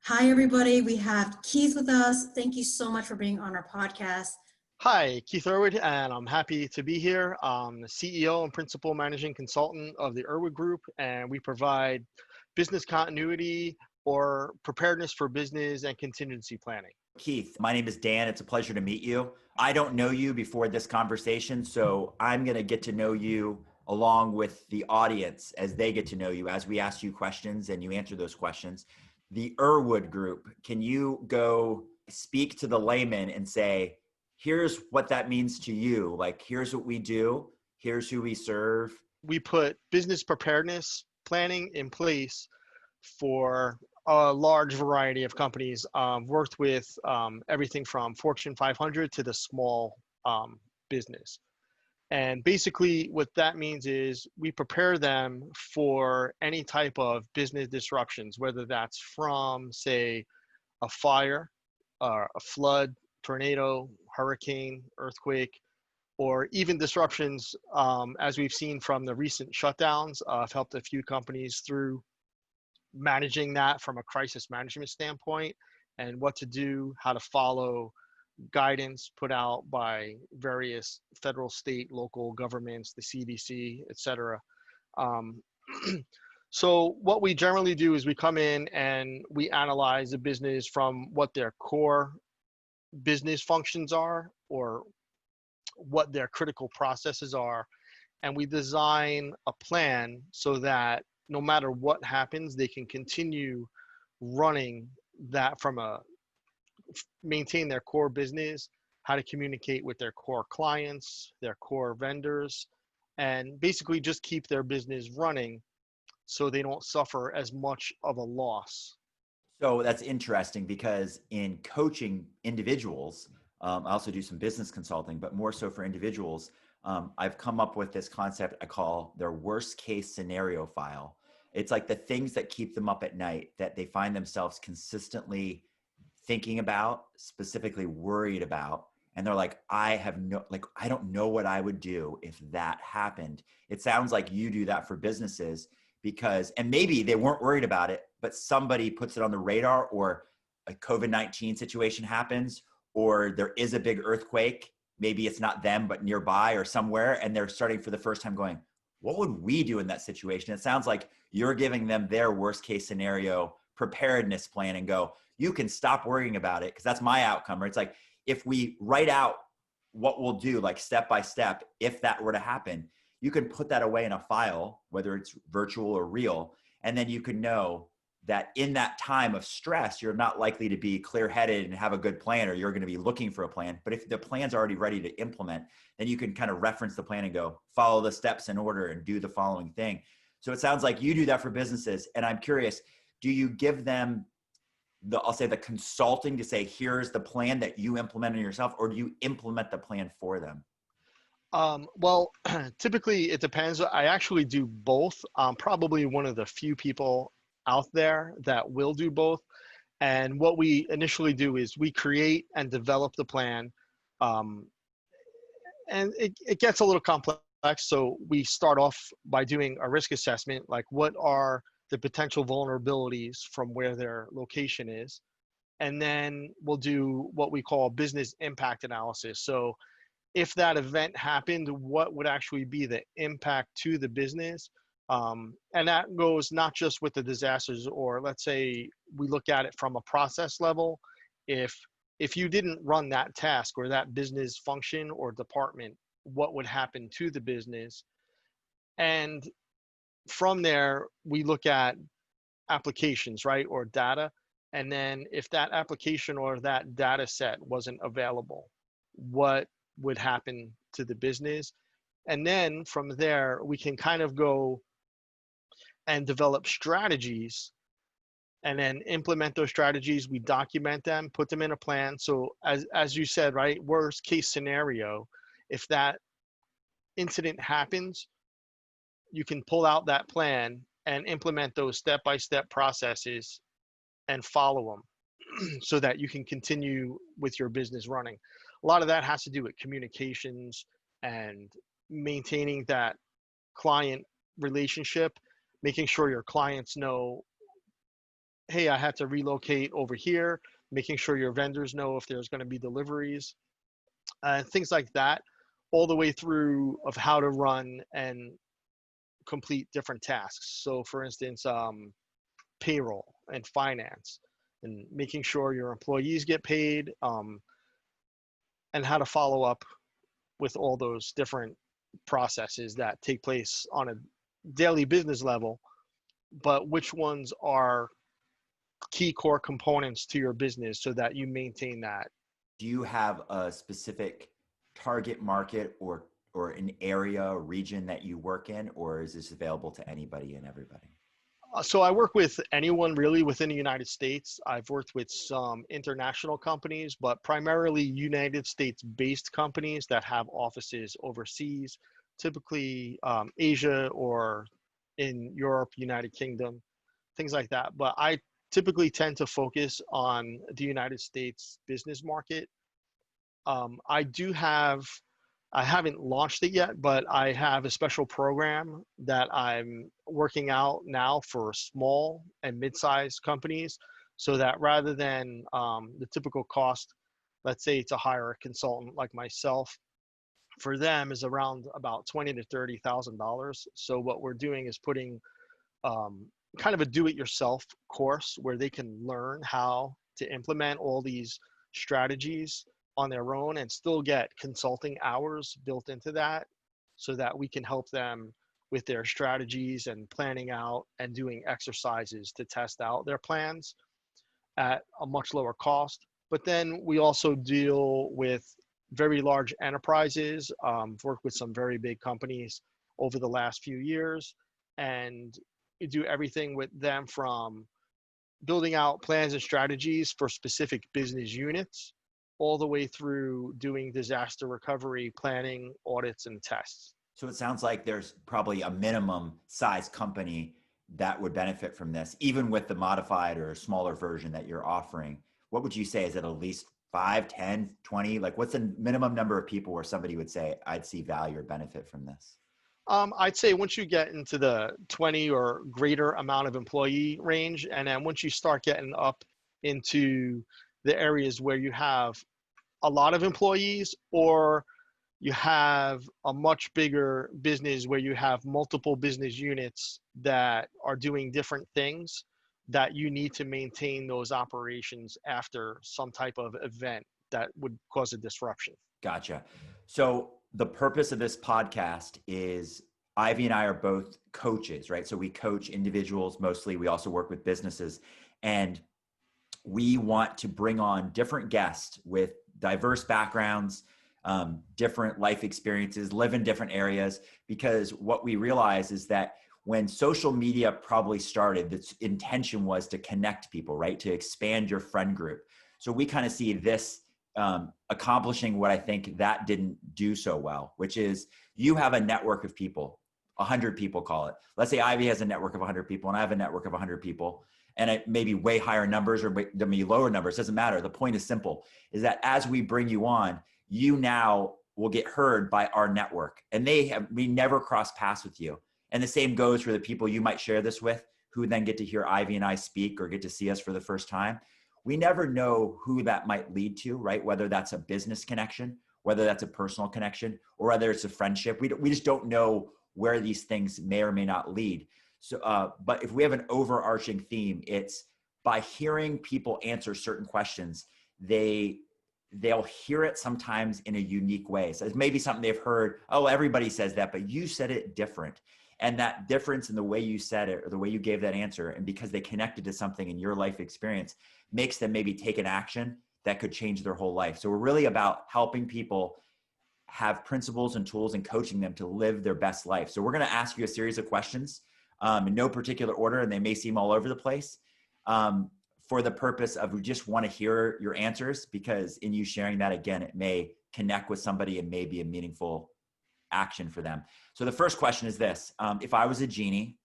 Hi, everybody. We have Keith with us. Thank you so much for being on our podcast. Hi, Keith Erwood, and I'm happy to be here. I'm the CEO and Principal Managing Consultant of the Erwood Group, and we provide business continuity or preparedness for business and contingency planning. Keith, my name is Dan. It's a pleasure to meet you. I don't know you before this conversation, so I'm going to get to know you along with the audience as they get to know you as we ask you questions and you answer those questions. The Erwood Group, can you go speak to the layman and say, here's what that means to you? Like, here's what we do. Here's who we serve. We put business preparedness planning in place for a large variety of companies. Worked with everything from Fortune 500 to the small business. And basically what that means is we prepare them for any type of business disruptions, whether that's from, say, a fire, a flood, tornado, hurricane, earthquake, or even disruptions, as we've seen from the recent shutdowns. I've helped a few companies through managing that from a crisis management standpoint and what to do, how to follow guidance put out by various federal, state, local governments, the CDC, et cetera. So what we generally do is we come in and we analyze the business from what their core business functions are or what their critical processes are. And we design a plan so that no matter what happens, they can continue running that from maintain their core business, how to communicate with their core clients, their core vendors, and basically just keep their business running so they don't suffer as much of a loss. So that's interesting because in coaching individuals, I also do some business consulting, but more so for individuals, I've come up with this concept I call their worst case scenario file. It's like the things that keep them up at night that they find themselves consistently thinking about, specifically worried about. And they're like, I don't know what I would do if that happened. It sounds like you do that for businesses because, and maybe they weren't worried about it, but somebody puts it on the radar, or a COVID-19 situation happens, or there is a big earthquake. Maybe it's not them, but nearby or somewhere. And they're starting for the first time going, what would we do in that situation? It sounds like you're giving them their worst case scenario preparedness plan and go, you can stop worrying about it. Cause that's my outcome. Right? It's like, if we write out what we'll do, like step by step, if that were to happen, you can put that away in a file, whether it's virtual or real. And then you can know that in that time of stress, you're not likely to be clear-headed and have a good plan, or you're going to be looking for a plan. But if the plan's already ready to implement, then you can kind of reference the plan and go, follow the steps in order and do the following thing. So it sounds like you do that for businesses. And I'm curious, do you give them I'll say the consulting to say, here's the plan that you implemented yourself, or do you implement the plan for them? Well, typically it depends. I actually do both. I'm probably one of the few people out there that will do both. And what we initially do is we create and develop the plan. And it gets a little complex. So we start off by doing a risk assessment, like what are the potential vulnerabilities from where their location is. And then we'll do what we call business impact analysis. So if that event happened, what would actually be the impact to the business? And that goes not just with the disasters, or let's say we look at it from a process level. If you didn't run that task or that business function or department, what would happen to the business? And from there, we look at applications, right, or data. And then if that application or that data set wasn't available, what would happen to the business? And then from there, we can kind of go and develop strategies and then implement those strategies. We document them, put them in a plan. So as you said, right, worst case scenario, if that incident happens, you can pull out that plan and implement those step-by-step processes and follow them so that you can continue with your business running. A lot of that has to do with communications and maintaining that client relationship, making sure your clients know hey, I had to relocate over here, making sure your vendors know if there's going to be deliveries, things like that, all the way through of how to run and complete different tasks. So for instance, payroll and finance and making sure your employees get paid, and how to follow up with all those different processes that take place on a daily business level, but which ones are key core components to your business so that you maintain that. Do you have a specific target market or an area or region that you work in, or is this available to anybody and everybody? So I work with anyone really within the United States. I've worked with some international companies, but primarily United States-based companies that have offices overseas, typically Asia or in Europe, United Kingdom, things like that. But I typically tend to focus on the United States business market. I do have, I haven't launched it yet, but I have a special program that I'm working out now for small and mid-sized companies, so that rather than the typical cost, let's say to hire a consultant like myself, for them is around about $20,000 to $30,000. So what we're doing is putting kind of a do-it-yourself course where they can learn how to implement all these strategies on their own and still get consulting hours built into that, so that we can help them with their strategies and planning out and doing exercises to test out their plans at a much lower cost. But then we also deal with very large enterprises, worked with some very big companies over the last few years, and we do everything with them from building out plans and strategies for specific business units, all the way through doing disaster recovery, planning, audits, and tests. So it sounds like there's probably a minimum size company that would benefit from this, even with the modified or smaller version that you're offering. What would you say? Is it at least 5, 10, 20? Like what's the minimum number of people where somebody would say, I'd see value or benefit from this? I'd say once you get into the 20 or greater amount of employee range, and then once you start getting up into the areas where you have a lot of employees, or you have a much bigger business where you have multiple business units that are doing different things, that you need to maintain those operations after some type of event that would cause a disruption. Gotcha. So the purpose of this podcast is Ivy and I are both coaches, right? So we coach individuals mostly. We also work with businesses, and we want to bring on different guests with diverse backgrounds, different life experiences, live in different areas, because what we realize is that when social media probably started, the intention was to connect people, right? To expand your friend group. So we kind of see this accomplishing what I think that didn't do so well, which is you have a network of people, 100 people call it. Let's say Ivy has a network of 100 people and I have a network of 100 people, and it may be way higher numbers or maybe lower numbers. Doesn't matter. The point is simple, is that as we bring you on, you now will get heard by our network, and we never cross paths with you. And the same goes for the people you might share this with, who then get to hear Ivy and I speak or get to see us for the first time. We never know who that might lead to, right? Whether that's a business connection, whether that's a personal connection, or whether it's a friendship. We just don't know where these things may or may not lead. So, but if we have an overarching theme, it's by hearing people answer certain questions, they'll hear it sometimes in a unique way. So it's maybe something they've heard, oh, everybody says that, but you said it different. And that difference in the way you said it or the way you gave that answer, and because they connected to something in your life experience, makes them maybe take an action that could change their whole life. So we're really about helping people have principles and tools and coaching them to live their best life. So we're going to ask you a series of questions in no particular order, and they may seem all over the place, for the purpose of we just want to hear your answers, because in you sharing that, again, it may connect with somebody and may be a meaningful action for them. So the first question is this: if I was a genie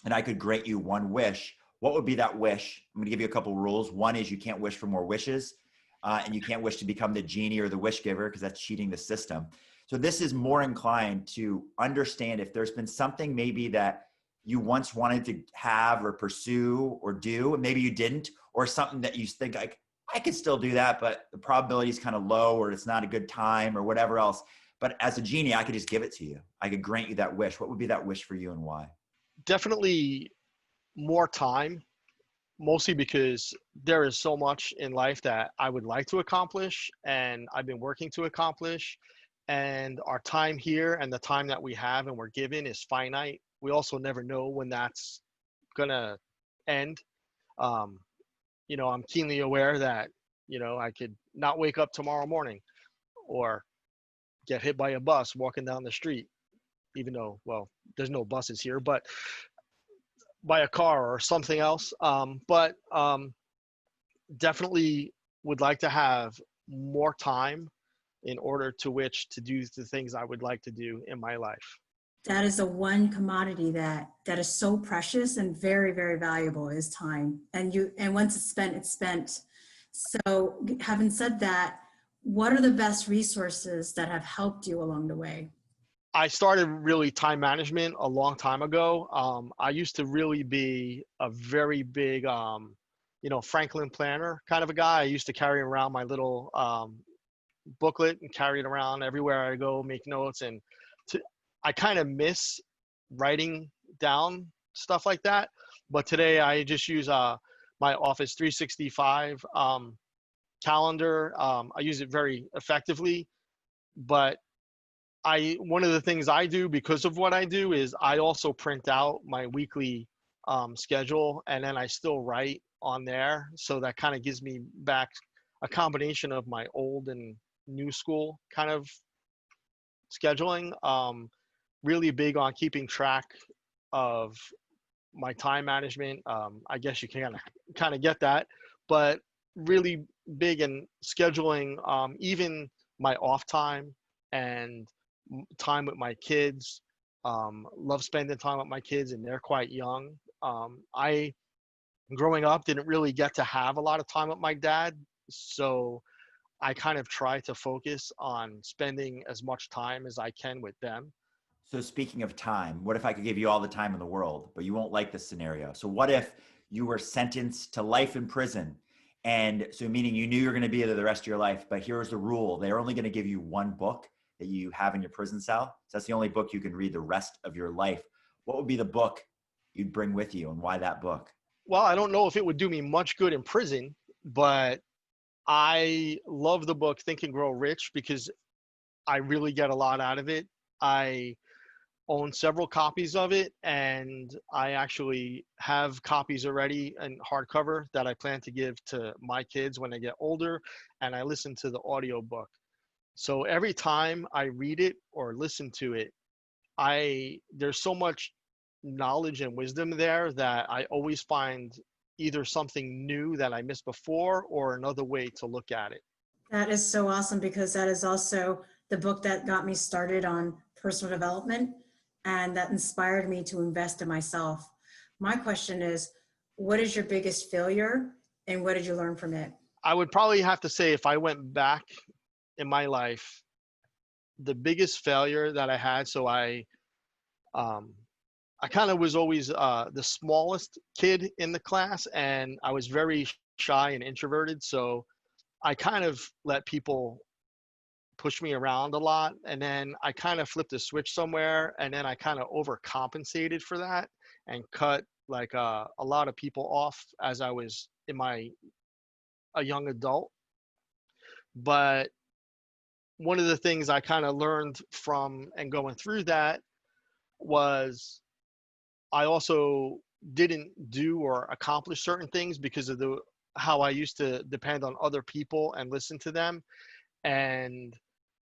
and I could grant you one wish, what would be that wish? I'm going to give you a couple rules. One is you can't wish for more wishes, and you can't wish to become the genie or the wish giver, because that's cheating the system. So this is more inclined to understand if there's been something maybe that you once wanted to have or pursue or do, and maybe you didn't, or something that you think like, I could still do that, but the probability is kind of low, or it's not a good time, or whatever else. But as a genie, I could just give it to you. I could grant you that wish. What would be that wish for you and why? Definitely more time, mostly because there is so much in life that I would like to accomplish and I've been working to accomplish. And our time here and the time that we have and we're given is finite. We also never know when that's gonna end. Um, I'm keenly aware that, I could not wake up tomorrow morning or get hit by a bus walking down the street, even though, well, there's no buses here, but by a car or something else. But definitely would like to have more time in order to which to do the things I would like to do in my life. That is the one commodity that is so precious and very, very valuable is time. And once it's spent, it's spent. So having said that, what are the best resources that have helped you along the way? I started really time management a long time ago. I used to really be a very big, Franklin planner kind of a guy. I used to carry around my little booklet and carry it around everywhere I go, make notes. And I kind of miss writing down stuff like that. But today I just use my Office 365 calendar. I use it very effectively. But one of the things I do because of what I do is I also print out my weekly schedule, and then I still write on there. So that kind of gives me back a combination of my old and new school kind of scheduling. Really big on keeping track of my time management. I guess you can kind of get that, but really big in scheduling even my off time and time with my kids. Love spending time with my kids, and they're quite young. I, growing up, didn't really get to have a lot of time with my dad, so I kind of try to focus on spending as much time as I can with them. So speaking of time, what if I could give you all the time in the world, but you won't like this scenario? So what if you were sentenced to life in prison? And so meaning you knew you were going to be there the rest of your life, but here's the rule. They're only going to give you one book that you have in your prison cell. So that's the only book you can read the rest of your life. What would be the book you'd bring with you, and why that book? Well, I don't know if it would do me much good in prison, but I love the book Think and Grow Rich because I really get a lot out of it. I own several copies of it, and I actually have copies already in hardcover that I plan to give to my kids when they get older, and I listen to the audiobook. So every time I read it or listen to it, there's so much knowledge and wisdom there that I always find either something new that I missed before or another way to look at it. That is so awesome because that is also the book that got me started on personal development and that inspired me to invest in myself. My question is, what is your biggest failure and what did you learn from it? I would probably have to say if I went back in my life, the biggest failure that I had, so I kind of was always the smallest kid in the class, and I was very shy and introverted. So I kind of let people push me around a lot. And then I kind of flipped a switch somewhere, and then I kind of overcompensated for that and cut like a lot of people off as I was a young adult. But one of the things I kind of learned from and going through that was I also didn't do or accomplish certain things because of how I used to depend on other people and listen to them. And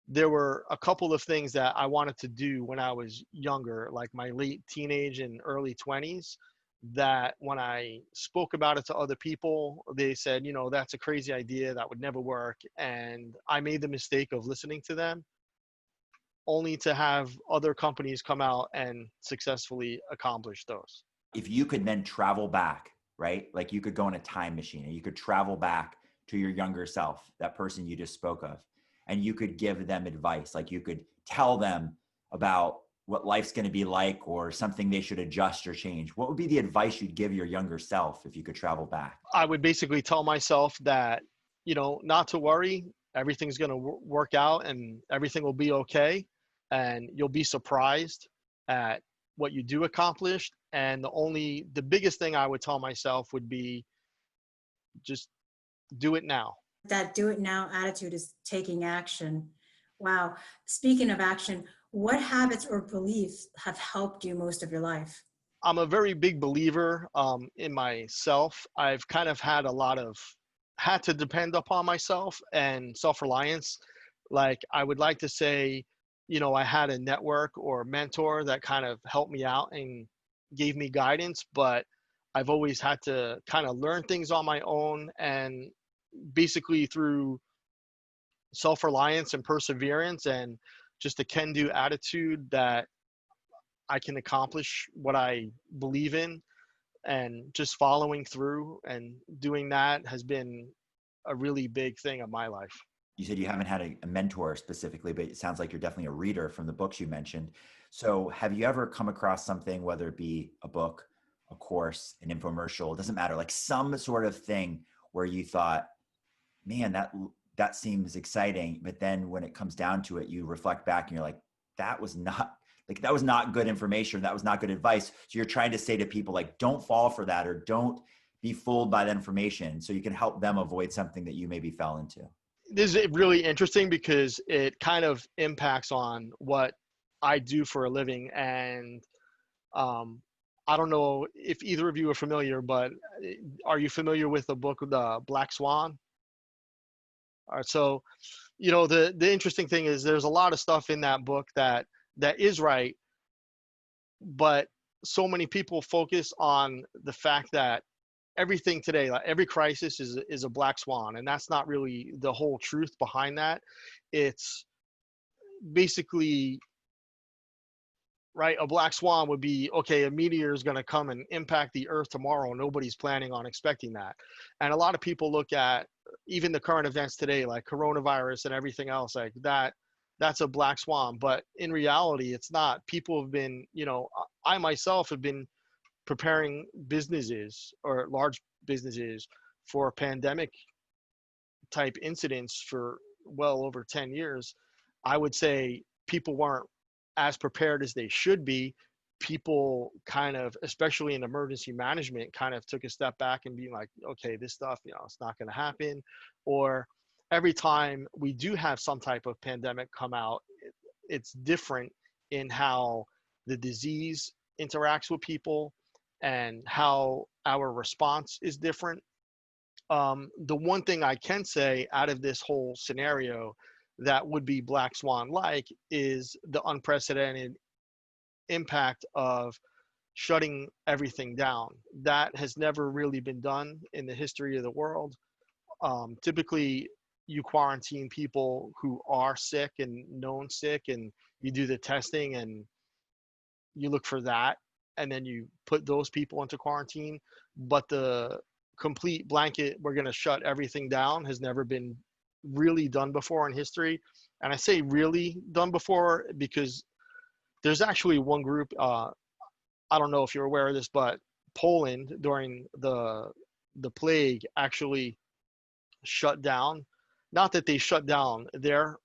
there were a couple of things that I wanted to do when I was younger, like my late teenage and early 20s, that when I spoke about it to other people, they said, that's a crazy idea, that would never work. And I made the mistake of listening to them, only to have other companies come out and successfully accomplish those. If you could then travel back, right? Like you could go in a time machine and you could travel back to your younger self, that person you just spoke of, and you could give them advice. Like you could tell them about what life's going to be like or something they should adjust or change, what would be the advice you'd give your younger self if you could travel back? I would basically tell myself that, not to worry, everything's going to work out and everything will be okay. And you'll be surprised at what you do accomplish. And the biggest thing I would tell myself would be just do it now. That do it now attitude is taking action. Wow. Speaking of action, what habits or beliefs have helped you most of your life? I'm a very big believer in myself. I've kind of had to depend upon myself and self-reliance. Like I would like to say, I had a network or mentor that kind of helped me out and gave me guidance, but I've always had to kind of learn things on my own, and basically through self-reliance and perseverance and just a can-do attitude that I can accomplish what I believe in, and just following through and doing that has been a really big thing of my life. You said you haven't had a mentor specifically, but it sounds like you're definitely a reader from the books you mentioned. So have you ever come across something, whether it be a book, a course, an infomercial, it doesn't matter, like some sort of thing where you thought, man, that seems exciting. But then when it comes down to it, you reflect back and you're like, that was not good information. That was not good advice. So you're trying to say to people like, don't fall for that, or don't be fooled by that information, so you can help them avoid something that you maybe fell into. This is really interesting because it kind of impacts on what I do for a living. And I don't know if either of you are familiar, but are you familiar with the book, The Black Swan? All right, so, the interesting thing is there's a lot of stuff in that book that is right, but so many people focus on the fact that everything today, like every crisis is a black swan, and that's not really the whole truth behind that. It's basically, right, a black swan would be, okay, a meteor is going to come and impact the earth tomorrow. Nobody's planning on expecting that. And a lot of people look at even the current events today, like coronavirus and everything else like that, that's a black swan. But in reality, it's not. People have been, I myself have been preparing businesses or large businesses for pandemic type incidents for well over 10 years. I would say people weren't as prepared as they should be. People kind of, especially in emergency management, kind of took a step back and being like, okay, this stuff, it's not going to happen. Or every time we do have some type of pandemic come out, it's different in how the disease interacts with people and how our response is different. The one thing I can say out of this whole scenario that would be black swan like is the unprecedented impact of shutting everything down. That has never really been done in the history of the world. Typically, you quarantine people who are sick and known sick, and you do the testing and you look for that, and then you put those people into quarantine. But the complete blanket, we're going to shut everything down, has never been really done before in history. And I say really done before because there's actually one group, I don't know if you're aware of this, but Poland during the plague actually shut down. Not that they shut down their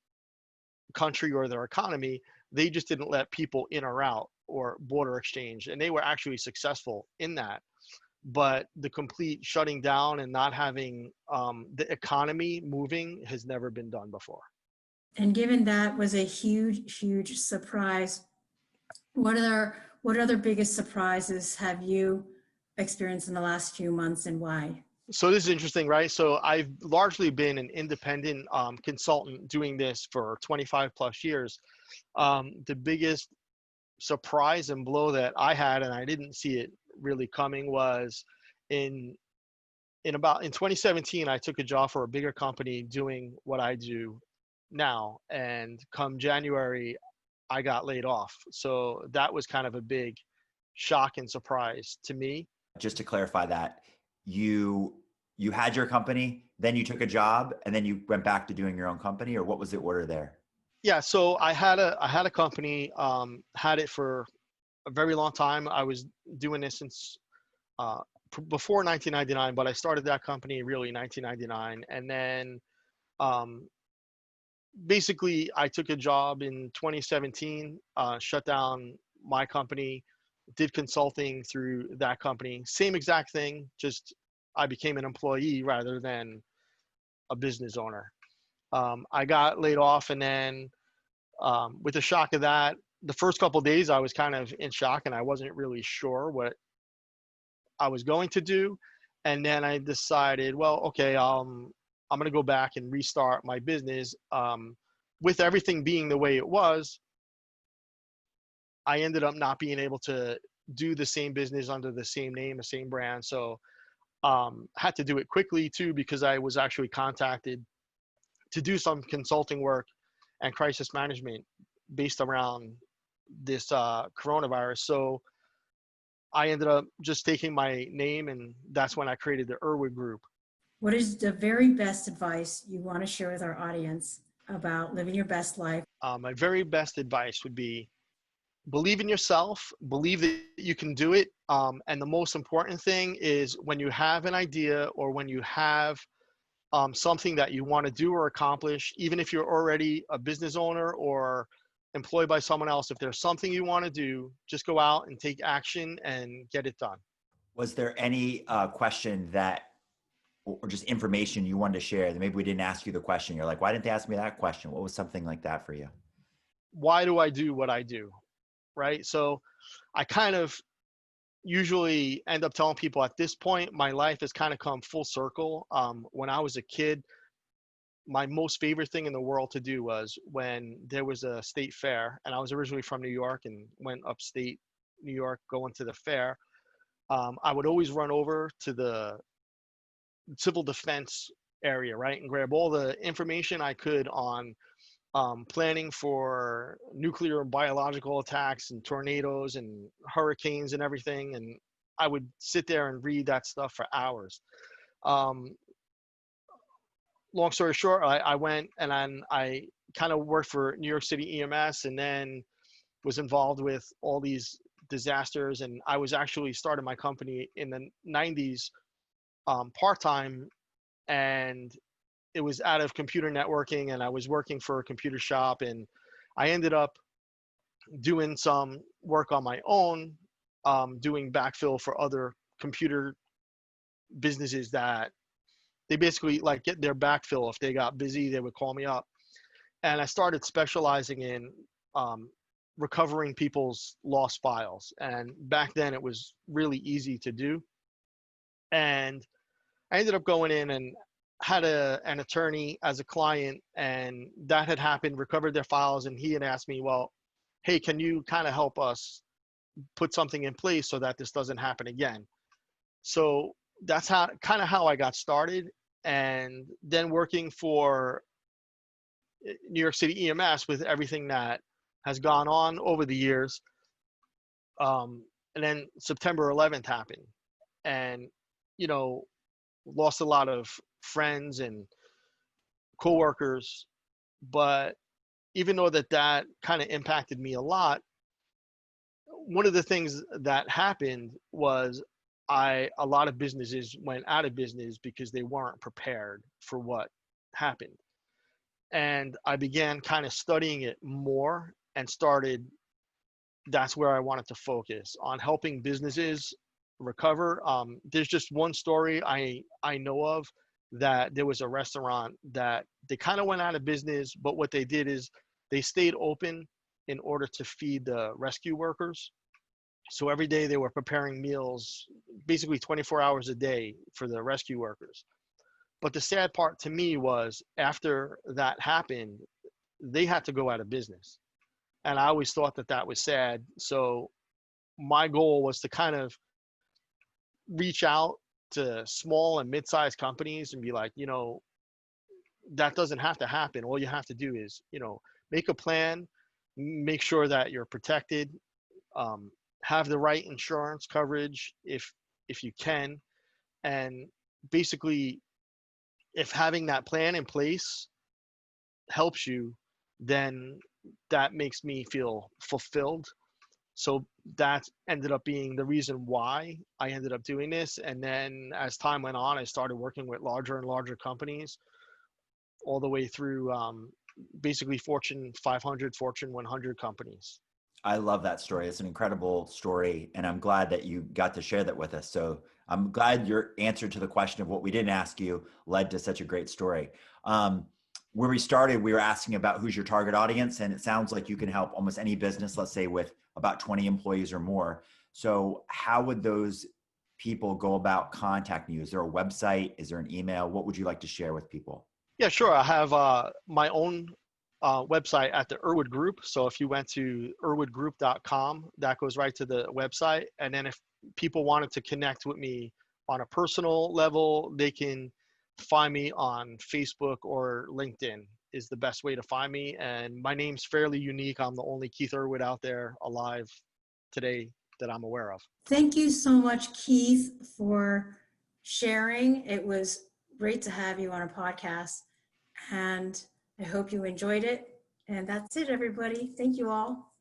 country or their economy, they just didn't let people in or out or border exchange. And they were actually successful in that. But the complete shutting down and not having the economy moving has never been done before. And given that was a huge, huge surprise, what other biggest surprises have you experienced in the last few months, and why? So this is interesting, right? So I've largely been an independent consultant doing this for 25 plus years. The biggest surprise and blow that I had, and I didn't see it really coming, was in 2017, I took a job for a bigger company doing what I do now. And come January, I got laid off. So that was kind of a big shock and surprise to me. Just to clarify that, you had your company, then you took a job, and then you went back to doing your own company, or what was the order there? Yeah, so I had a company, had it for a very long time. I was doing this since uh, before 1999, but I started that company really 1999, and then um, basically I took a job in 2017, shut down my company, did consulting through that company. Same exact thing, just I became an employee rather than a business owner. I got laid off, and then with the shock of that, the first couple of days I was kind of in shock, and I wasn't really sure what I was going to do. And then I decided, well, okay, I'm going to go back and restart my business. With everything being the way it was, I ended up not being able to do the same business under the same name, the same brand. So had to do it quickly too, because I was actually contacted to do some consulting work and crisis management based around this coronavirus. So I ended up just taking my name, and that's when I created the Erwood Group. What is the very best advice you want to share with our audience about living your best life? My very best advice would be believe in yourself, believe that you can do it. And the most important thing is when you have an idea or when you have something that you want to do or accomplish, even if you're already a business owner or employed by someone else, if there's something you want to do, just go out and take action and get it done. Was there any question that, or just information you wanted to share that maybe we didn't ask you the question? You're like, why didn't they ask me that question? What was something like that for you? Why do I do what I do? Right. So I kind of usually end up telling people at this point, my life has kind of come full circle. When I was a kid, my most favorite thing in the world to do was when there was a state fair, and I was originally from New York and went upstate New York going to the fair. I would always run over to the civil defense area, right, and grab all the information I could on planning for nuclear and biological attacks and tornadoes and hurricanes and everything. And I would sit there and read that stuff for hours. Um, Long story short, I went and I kind of worked for New York City EMS, and then was involved with all these disasters. And I was actually started my company in the 90s part-time, and it was out of computer networking, and I was working for a computer shop, and I ended up doing some work on my own, doing backfill for other computer businesses that they basically like get their backfill. If they got busy, they would call me up. And I started specializing in recovering people's lost files. And back then it was really easy to do. And I ended up going in and had an attorney as a client, and that had happened, recovered their files. And he had asked me, well, hey, can you kind of help us put something in place so that this doesn't happen again? So that's how I got started. And then working for New York City EMS with everything that has gone on over the years. And then September 11th happened, and, you know, lost a lot of friends and coworkers. But even though that kind of impacted me a lot, one of the things that happened was a lot of businesses went out of business because they weren't prepared for what happened. And I began kind of studying it more and that's where I wanted to focus on helping businesses recover. There's just one story I know of, that there was a restaurant that they kind of went out of business, but what they did is they stayed open in order to feed the rescue workers. So every day they were preparing meals, basically 24 hours a day for the rescue workers. But the sad part to me was after that happened, they had to go out of business. And I always thought that was sad. So my goal was to kind of reach out to small and mid-sized companies and be like, that doesn't have to happen. All you have to do is, make a plan, make sure that you're protected, have the right insurance coverage if you can. And basically, if having that plan in place helps you, then that makes me feel fulfilled. So that ended up being the reason why I ended up doing this. And then as time went on, I started working with larger and larger companies all the way through basically Fortune 500, Fortune 100 companies. I love that story. It's an incredible story, and I'm glad that you got to share that with us. So I'm glad your answer to the question of what we didn't ask you led to such a great story. Where we started, we were asking about who's your target audience, and it sounds like you can help almost any business, let's say with about 20 employees or more. So how would those people go about contacting you? Is there a website? Is there an email? What would you like to share with people? Yeah, sure. I have my own website at the Erwood Group. So if you went to erwoodgroup.com, that goes right to the website. And then if people wanted to connect with me on a personal level, they can find me on Facebook or LinkedIn is the best way to find me. And my name's fairly unique. I'm the only Keith Erwood out there alive today that I'm aware of. Thank you so much, Keith, for sharing. It was great to have you on a podcast, and I hope you enjoyed it. And that's it, everybody. Thank you all.